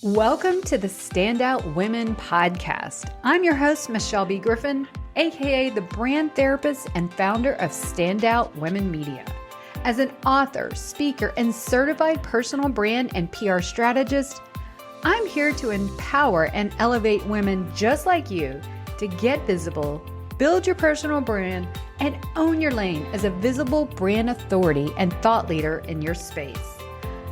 Welcome to the Standout Women podcast. I'm your host, Michelle B. Griffin, aka the brand therapist and founder of Standout Women Media. As an author, speaker, and certified personal brand and PR strategist, I'm here to empower and elevate women just like you to get visible, build your personal brand, and own your lane as a visible brand authority and thought leader in your space.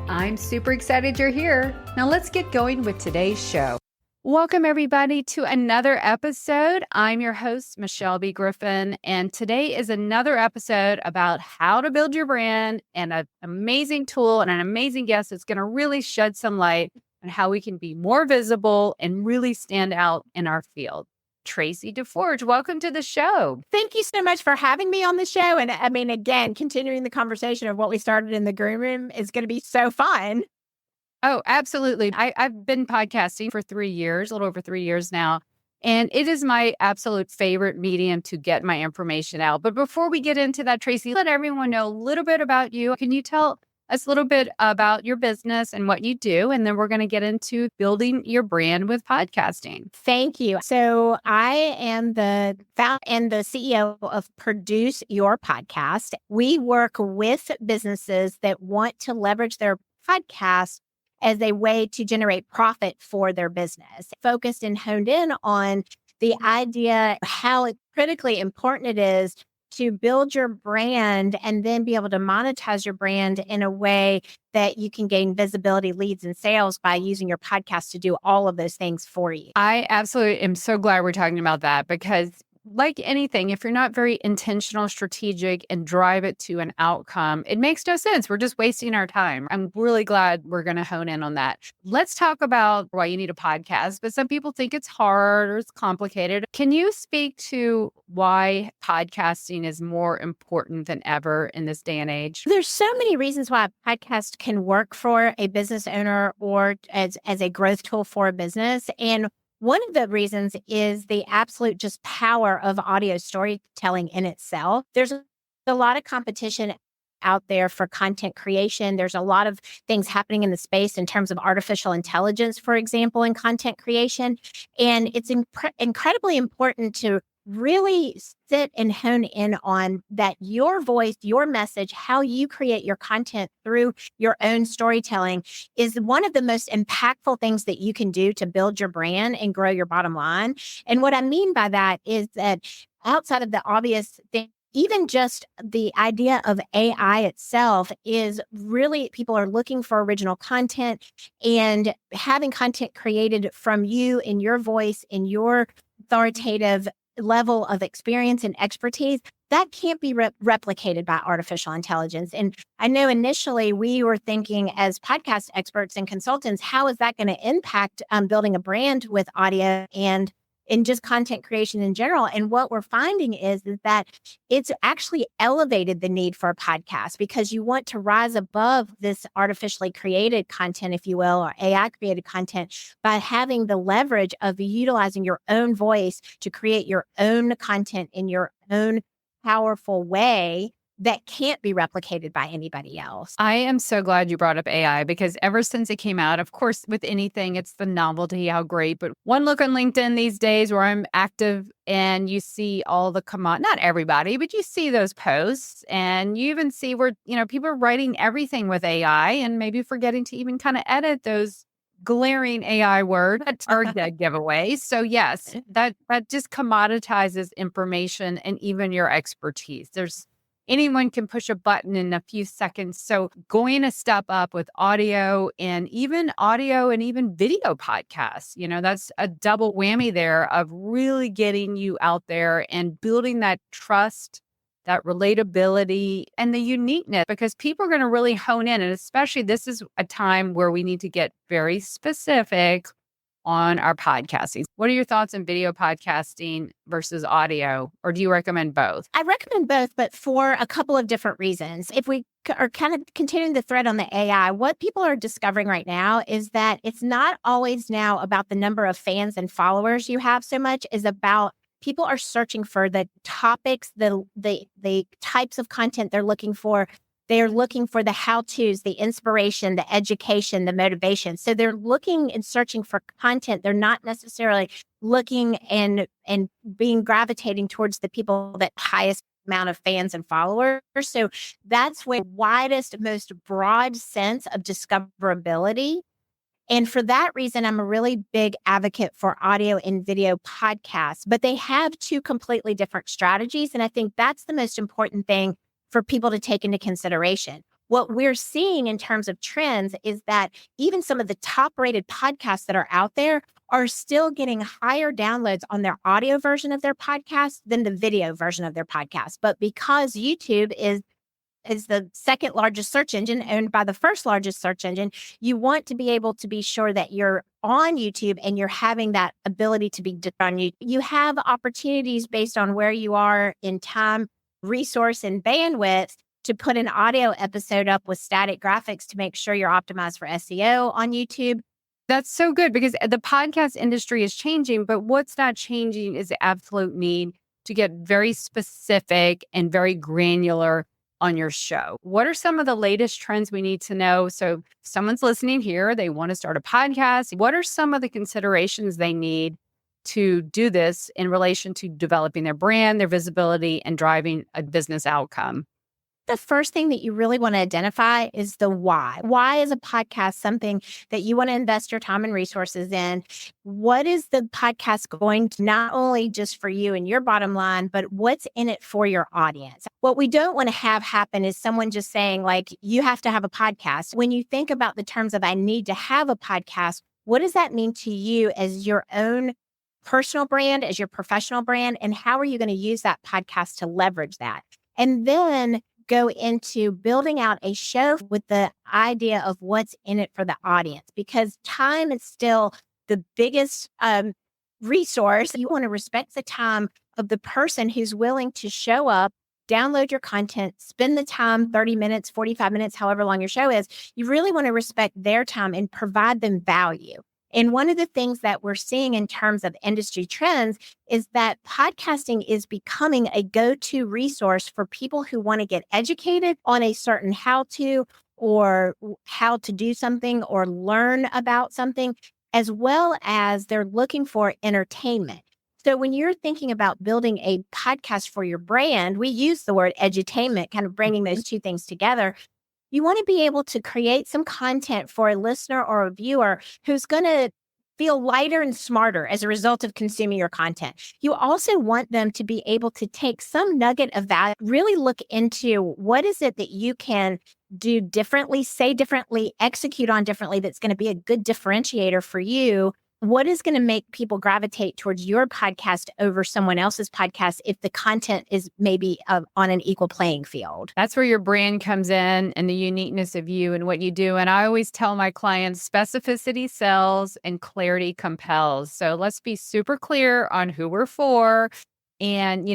I'm super excited you're here. Now let's get going with today's show. Welcome everybody to another episode. I'm your host, Michelle B. Griffin, and today is another episode about how to build your brand and an amazing tool and an amazing guest that's going to really shed some light on how we can be more visible and really stand out in our field. Traci DeForge, welcome to the show. Thank you so much for having me on the show. And I mean, again, continuing the conversation of what we started in the green room is going to be so fun. Oh, absolutely. I've been podcasting for 3 years, a little over 3 years now, and it is my absolute favorite medium to get my information out. But before we get into that, Traci, let everyone know a little bit about you. Can you tell us a little bit about your business and what you do? And then we're going to get into building your brand with podcasting. Thank you. So I am the founder and the CEO of Produce Your Podcast. We work with businesses that want to leverage their podcast as a way to generate profit for their business. Focused and honed in on the idea how critically important it is to build your brand and then be able to monetize your brand in a way that you can gain visibility, leads, and sales by using your podcast to do all of those things for you. I absolutely am so glad we're talking about that because like anything, if you're not very intentional, strategic, and drive it to an outcome, it makes no sense. We're just wasting our time. I'm really glad we're going to hone in on that. Let's talk about why you need a podcast, but some people think it's hard or it's complicated. Can you speak to why podcasting is more important than ever in this day and age? There's so many reasons why a podcast can work for a business owner or as a growth tool for a business. And one of the reasons is the absolute just power of audio storytelling in itself. There's a lot of competition out there for content creation. There's a lot of things happening in the space in terms of artificial intelligence, for example, in content creation. And it's incredibly important to really sit and hone in on that your voice, your message, how you create your content through your own storytelling is one of the most impactful things that you can do to build your brand and grow your bottom line. And what I mean by that is that outside of the obvious thing, even just the idea of AI itself is really, people are looking for original content, and having content created from you in your voice, in your authoritative level of experience and expertise, that can't be replicated by artificial intelligence. And I know initially we were thinking as podcast experts and consultants, how is that going to impact building a brand with audio and in just content creation in general? And what we're finding is that it's actually elevated the need for a podcast because you want to rise above this artificially created content, if you will, or AI created content by having the leverage of utilizing your own voice to create your own content in your own powerful way that can't be replicated by anybody else. I am so glad you brought up AI because ever since it came out, of course, with anything, it's the novelty, how great. But one look on LinkedIn these days where I'm active and you see all the not everybody, but you see those posts and you even see where, people are writing everything with AI and maybe forgetting to even kind of edit those glaring AI words that are dead giveaways. So yes, that just commoditizes information and even your expertise. Anyone can push a button in a few seconds. So going a step up with audio and even video podcasts, that's a double whammy there of really getting you out there and building that trust, that relatability and the uniqueness, because people are going to really hone in. And especially this is a time where we need to get very specific on our podcasting. What are your thoughts on video podcasting versus audio? Or do you recommend both? I recommend both, but for a couple of different reasons. If we are kind of continuing the thread on the AI, what people are discovering right now is that it's not always now about the number of fans and followers you have so much as about people are searching for the topics, the types of content they're looking for They're looking for the how-tos, the inspiration, the education, the motivation. So they're looking and searching for content. They're not necessarily looking and being gravitating towards the people that highest amount of fans and followers. So that's where widest, most broad sense of discoverability. And for that reason, I'm a really big advocate for audio and video podcasts, but they have two completely different strategies. And I think that's the most important thing for people to take into consideration. What we're seeing in terms of trends is that even some of the top rated podcasts that are out there are still getting higher downloads on their audio version of their podcast than the video version of their podcast. But because YouTube is the second largest search engine owned by the first largest search engine, you want to be able to be sure that you're on YouTube and you're having that ability to be on YouTube. You have opportunities based on where you are in time, resource, and bandwidth to put an audio episode up with static graphics to make sure you're optimized for SEO on YouTube. That's so good because the podcast industry is changing, but what's not changing is the absolute need to get very specific and very granular on your show. What are some of the latest trends we need to know? So if someone's listening here, they want to start a podcast. What are some of the considerations they need to do this in relation to developing their brand, their visibility, and driving a business outcome? The first thing that you really want to identify is the why. Why is a podcast something that you want to invest your time and resources in? What is the podcast going to not only just for you and your bottom line, but what's in it for your audience? What we don't want to have happen is someone just saying, like, you have to have a podcast. When you think about the terms of I need to have a podcast, what does that mean to you as your own personal brand, as your professional brand? And how are you going to use that podcast to leverage that? And then go into building out a show with the idea of what's in it for the audience, because time is still the biggest resource. You want to respect the time of the person who's willing to show up, download your content, spend the time, 30 minutes, 45 minutes, however long your show is. You really want to respect their time and provide them value. And one of the things that we're seeing in terms of industry trends is that podcasting is becoming a go-to resource for people who want to get educated on a certain how-to or how to do something or learn about something, as well as they're looking for entertainment. So when you're thinking about building a podcast for your brand, we use the word edutainment, kind of bringing those two things together. You want to be able to create some content for a listener or a viewer who's going to feel lighter and smarter as a result of consuming your content. You also want them to be able to take some nugget of value, really look into what is it that you can do differently, say differently, execute on differently that's going to be a good differentiator for you. What is going to make people gravitate towards your podcast over someone else's podcast if the content is maybe on an equal playing field? That's where your brand comes in and the uniqueness of you and what you do. And I always tell my clients, specificity sells and clarity compels. So let's be super clear on who we're for and,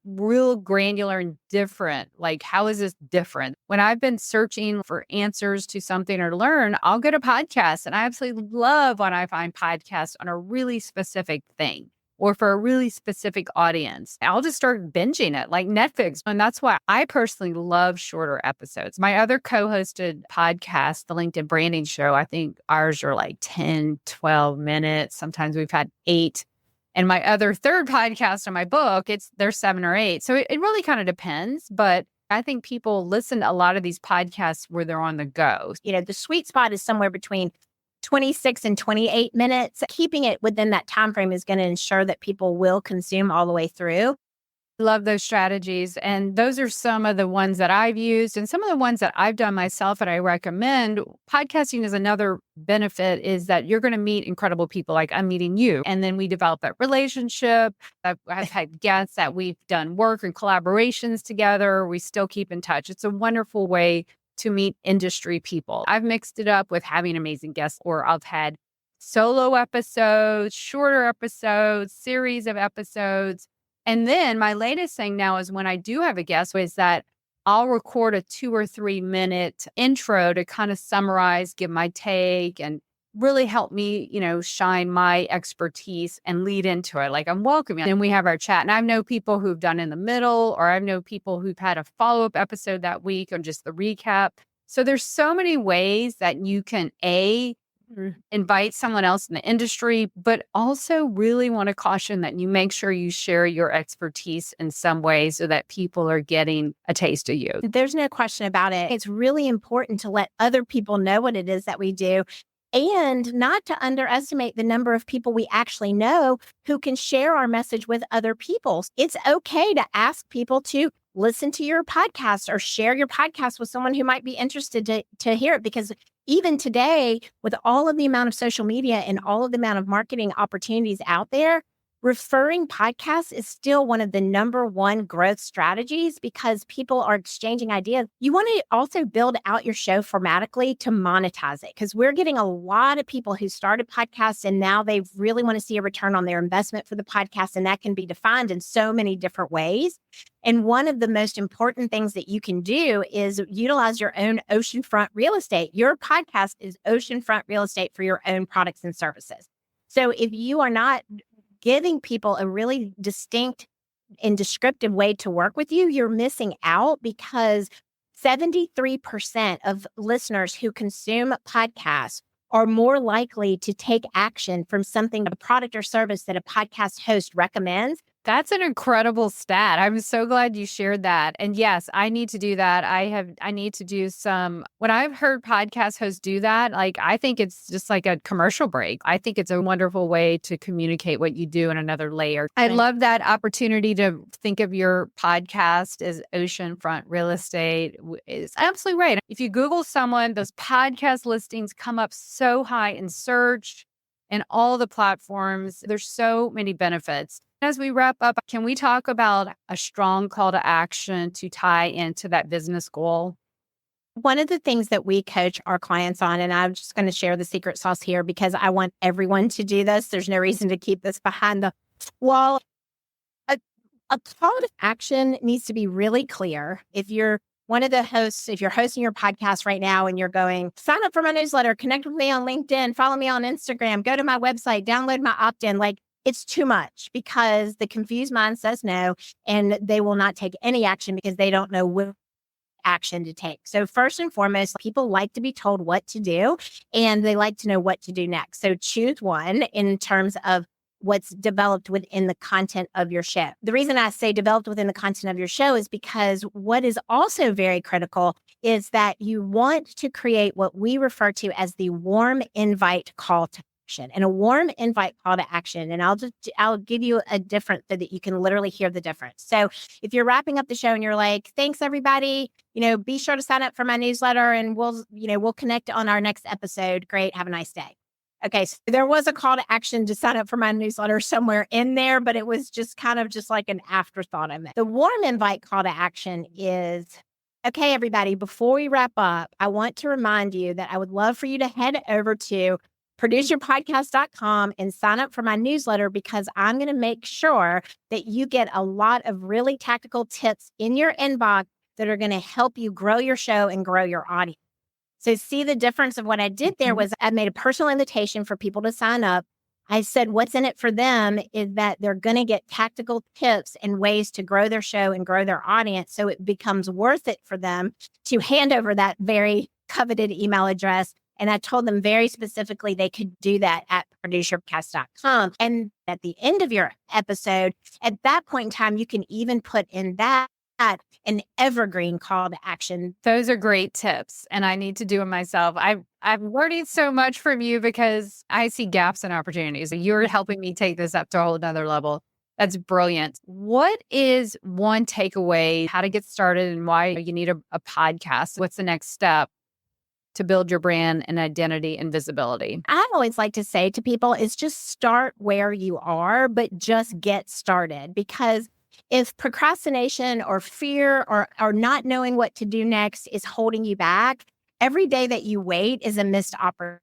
real granular and different. Like, how is this different? When I've been searching for answers to something or learn, I'll go to podcasts. And I absolutely love when I find podcasts on a really specific thing or for a really specific audience. I'll just start binging it like Netflix. And that's why I personally love shorter episodes. My other co-hosted podcast, the LinkedIn Branding Show, I think ours are like 10, 12 minutes. Sometimes we've had 8. And my other third podcast on my book, they're 7 or 8. So it really kind of depends. But I think people listen to a lot of these podcasts where they're on the go. The sweet spot is somewhere between 26 and 28 minutes. Keeping it within that time frame is going to ensure that people will consume all the way through. Love those strategies. And those are some of the ones that I've used and some of the ones that I've done myself and I recommend. Podcasting is another benefit is that you're going to meet incredible people like I'm meeting you. And then we develop that relationship. I've had guests that we've done work and collaborations together. We still keep in touch. It's a wonderful way to meet industry people. I've mixed it up with having amazing guests, or I've had solo episodes, shorter episodes, series of episodes. And then my latest thing now is when I do have a guest is that I'll record a 2 or 3 minute intro to kind of summarize, give my take and really help me, shine my expertise and lead into it. Like I'm welcoming. And we have our chat. And I know people who've done in the middle, or I know people who've had a follow-up episode that week or just the recap. So there's so many ways that you can invite someone else in the industry, but also really want to caution that you make sure you share your expertise in some way so that people are getting a taste of you. There's no question about it. It's really important to let other people know what it is that we do and not to underestimate the number of people we actually know who can share our message with other people. It's okay to ask people to listen to your podcast or share your podcast with someone who might be interested to hear it, because even today, with all of the amount of social media and all of the amount of marketing opportunities out there, referring podcasts is still one of the number one growth strategies because people are exchanging ideas. You want to also build out your show formatically to monetize it, because we're getting a lot of people who started podcasts and now they really want to see a return on their investment for the podcast. And that can be defined in so many different ways. And one of the most important things that you can do is utilize your own oceanfront real estate. Your podcast is oceanfront real estate for your own products and services. So if you are not giving people a really distinct and descriptive way to work with you, you're missing out, because 73% of listeners who consume podcasts are more likely to take action from something, a product or service that a podcast host recommends. That's an incredible stat. I'm so glad you shared that. And yes, I need to do that. I need to do when I've heard podcast hosts do that, like I think it's just like a commercial break. I think it's a wonderful way to communicate what you do in another layer. I love that opportunity to think of your podcast as oceanfront real estate. It's absolutely right. If you Google someone, those podcast listings come up so high in search and all the platforms. There's so many benefits. As we wrap up, can we talk about a strong call to action to tie into that business goal? One of the things that we coach our clients on, and I'm just going to share the secret sauce here because I want everyone to do this. There's no reason to keep this behind the wall. A call to action needs to be really clear. If you're one of the hosts, if you're hosting your podcast right now and you're going, sign up for my newsletter, connect with me on LinkedIn, follow me on Instagram, go to my website, download my opt-in, it's too much, because the confused mind says no, and they will not take any action because they don't know what action to take. So first and foremost, people like to be told what to do, and they like to know what to do next. So choose one in terms of what's developed within the content of your show. The reason I say developed within the content of your show is because what is also very critical is that you want to create what we refer to as the warm invite call to action. And a warm invite call to action, and I'll give you a difference so that you can literally hear the difference. So if you're wrapping up the show and you're like, thanks everybody, be sure to sign up for my newsletter and we'll connect on our next episode. Great. Have a nice day. Okay. So there was a call to action to sign up for my newsletter somewhere in there, but it was just kind of just like an afterthought I meant. The warm invite call to action is, okay, everybody, before we wrap up, I want to remind you that I would love for you to head over to produceyourpodcast.com and sign up for my newsletter, because I'm going to make sure that you get a lot of really tactical tips in your inbox that are going to help you grow your show and grow your audience. So see, the difference of what I did there was I made a personal invitation for people to sign up. I said what's in it for them is that they're going to get tactical tips and ways to grow their show and grow their audience, so it becomes worth it for them to hand over that very coveted email address. And I told them very specifically they could do that at produceyourpodcast.com. And at the end of your episode, at that point in time, you can even put in that an evergreen call to action. Those are great tips, and I need to do it myself. I'm learning so much from you because I see gaps and opportunities. You're helping me take this up to a whole nother level. That's brilliant. What is one takeaway, how to get started and why you need a podcast? What's the next step to build your brand and identity and visibility? I always like to say to people is just start where you are, but just get started. Because if procrastination or fear or not knowing what to do next is holding you back, every day that you wait is a missed opportunity.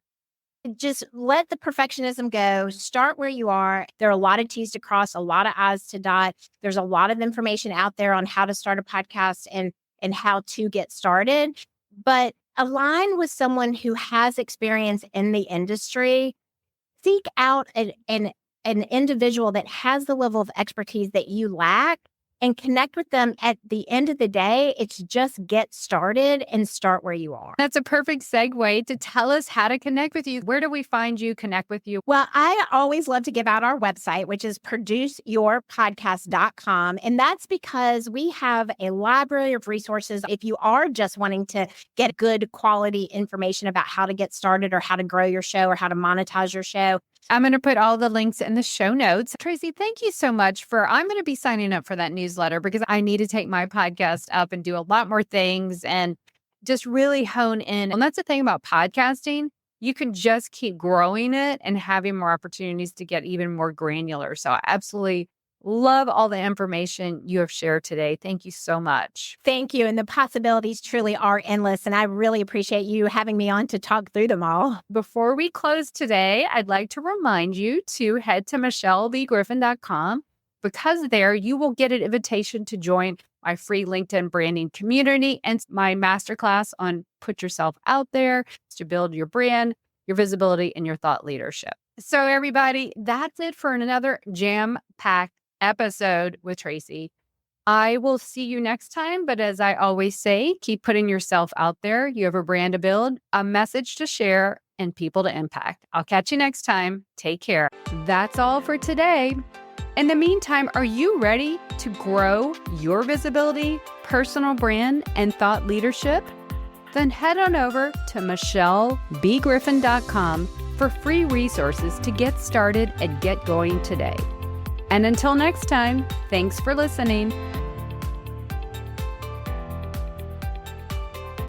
Just let the perfectionism go. Start where you are. There are a lot of T's to cross, a lot of I's to dot. There's a lot of information out there on how to start a podcast and how to get started. But Align with someone who has experience in the industry. Seek out an individual that has the level of expertise that you lack and connect with them. At the end of the day, it's just get started and start where you are. That's a perfect segue to tell us how to connect with you. Where do we find you, connect with you? Well, I always love to give out our website, which is produceyourpodcast.com. And that's because we have a library of resources. If you are just wanting to get good quality information about how to get started or how to grow your show or how to monetize your show, I'm going to put all the links in the show notes. Traci, thank you so much I'm going to be signing up for that newsletter because I need to take my podcast up and do a lot more things and just really hone in. And that's the thing about podcasting. You can just keep growing it and having more opportunities to get even more granular. So I absolutely love all the information you have shared today. Thank you so much. Thank you. And the possibilities truly are endless. And I really appreciate you having me on to talk through them all. Before we close today, I'd like to remind you to head to michellebgriffin.com because there you will get an invitation to join my free LinkedIn branding community and my masterclass on put yourself out there to build your brand, your visibility, and your thought leadership. So everybody, that's it for another jam-packed episode with Traci. I will see you next time. But as I always say, keep putting yourself out there. You have a brand to build, a message to share, and people to impact. I'll catch you next time. Take care. That's all for today. In the meantime, are you ready to grow your visibility, personal brand, and thought leadership? Then head on over to michellebgriffin.com for free resources to get started and get going today. And until next time, thanks for listening.